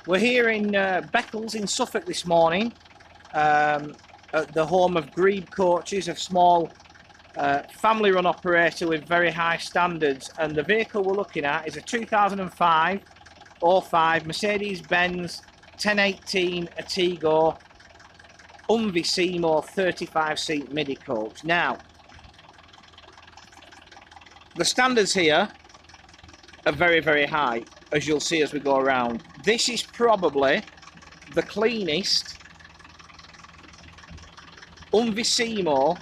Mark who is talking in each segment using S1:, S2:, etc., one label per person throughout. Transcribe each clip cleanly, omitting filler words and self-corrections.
S1: We're here in Beccles in Suffolk this morning, at the home of Grebe Coaches, a small family-run operator with very high standards. And the vehicle we're looking at is a 2005 05 Mercedes-Benz 1018 Atego Humvee Seymour 35-seat midi coach. Now, the standards here are very, very high, as you'll see as we go around. This is probably the cleanest Humvee Seymour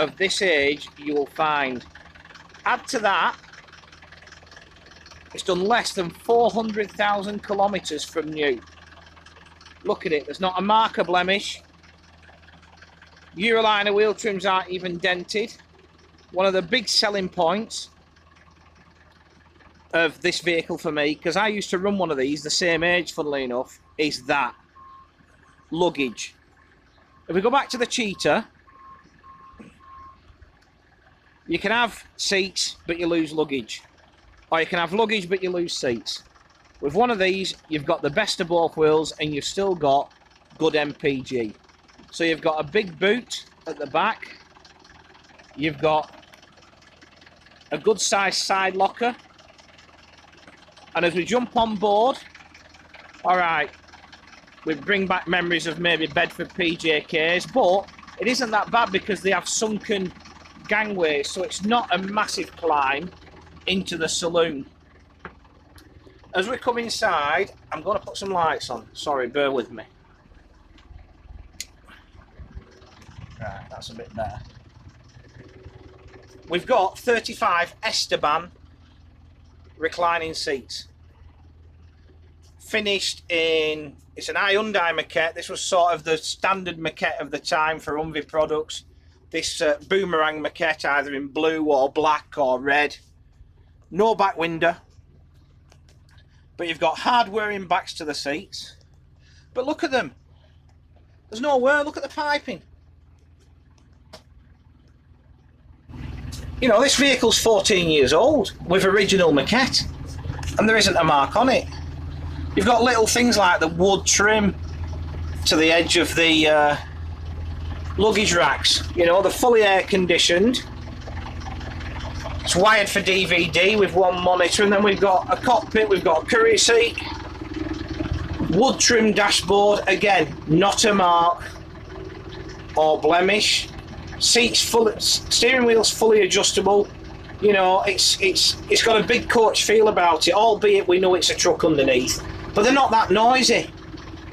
S1: of this age you will find. Add to that, it's done less than 400,000 kilometres from new. Look at it, there's not a mark or blemish. Euroliner wheel trims aren't even dented. One of the big selling points of this vehicle for me, because I used to run one of these the same age, funnily enough, is that luggage. If we go back to the Cheetah, you can have seats but you lose luggage, or you can have luggage but you lose seats. With one of these, you've got the best of both worlds and you've still got good MPG. So you've got a big boot at the back, you've got a good sized side locker, and as we jump on board, alright, we bring back memories of maybe Bedford PJKs, but it isn't that bad because they have sunken gangways, so it's not a massive climb into the saloon. As we come inside, I'm going to put some lights on. Sorry, bear with me. Right, that's a bit better. We've got 35 Esteban reclining seats. Finished in, it's an Hyundai maquette. This was sort of the standard maquette of the time for Humvee products. This boomerang maquette, either in blue or black or red. No back window. But you've got hard wearing backs to the seats. But look at them. There's no wear, look at the piping. You know, this vehicle's 14 years old with original maquette, and there isn't a mark on it. You've got little things like the wood trim to the edge of the luggage racks. You know, they're fully air conditioned. It's wired for DVD with one monitor, and then we've got a cockpit, we've got a courier seat, wood trim dashboard, again, not a mark or blemish. Seats full, steering wheel's fully adjustable. You know, it's got a big coach feel about it, albeit we know it's a truck underneath. But they're not that noisy.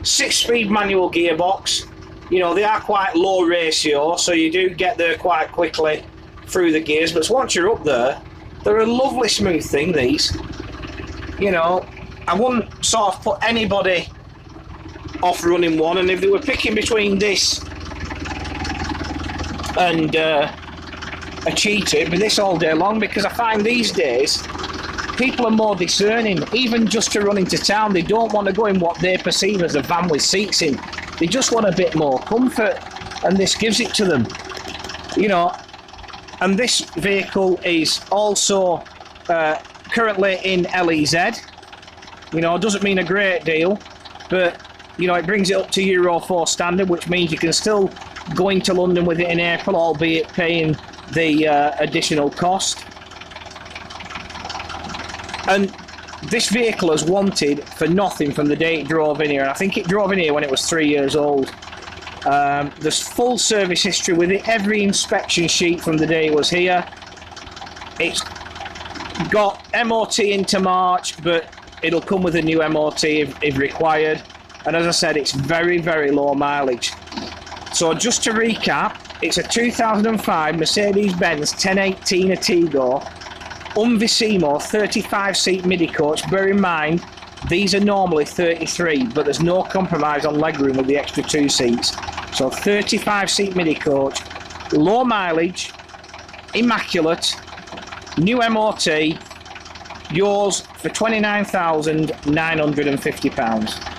S1: 6-speed manual gearbox. You know, they are quite low ratio, so you do get there quite quickly through the gears. But once you're up there, they're a lovely smooth thing, these. You know, I wouldn't sort of put anybody off running one, and if they were picking between this and a Cheetah, it'd be this all day long, because I find these days people are more discerning. Even just to run into town, they don't want to go in what they perceive as a van with seats in. They just want a bit more comfort, and this gives it to them. You know, and this vehicle is also currently in LEZ. You know, doesn't mean a great deal, but you know, it brings it up to Euro 4 standard, which means you can still go into London with it in April, albeit paying the additional cost. And this vehicle has wanted for nothing from the day it drove in here, and I think it drove in here when it was 3 years old. There's full service history with it, every inspection sheet from the day it was here. It's got MOT into March, but it'll come with a new MOT if required. And as I said, it's very, very low mileage. So just to recap, it's a 2005 Mercedes-Benz 1018 Atego Humvee Seymour 35-seat midi coach. Bear in mind, these are normally 33, but there's no compromise on legroom with the extra 2 seats. So 35-seat midi coach, low mileage, immaculate, new MOT, yours for £29,950.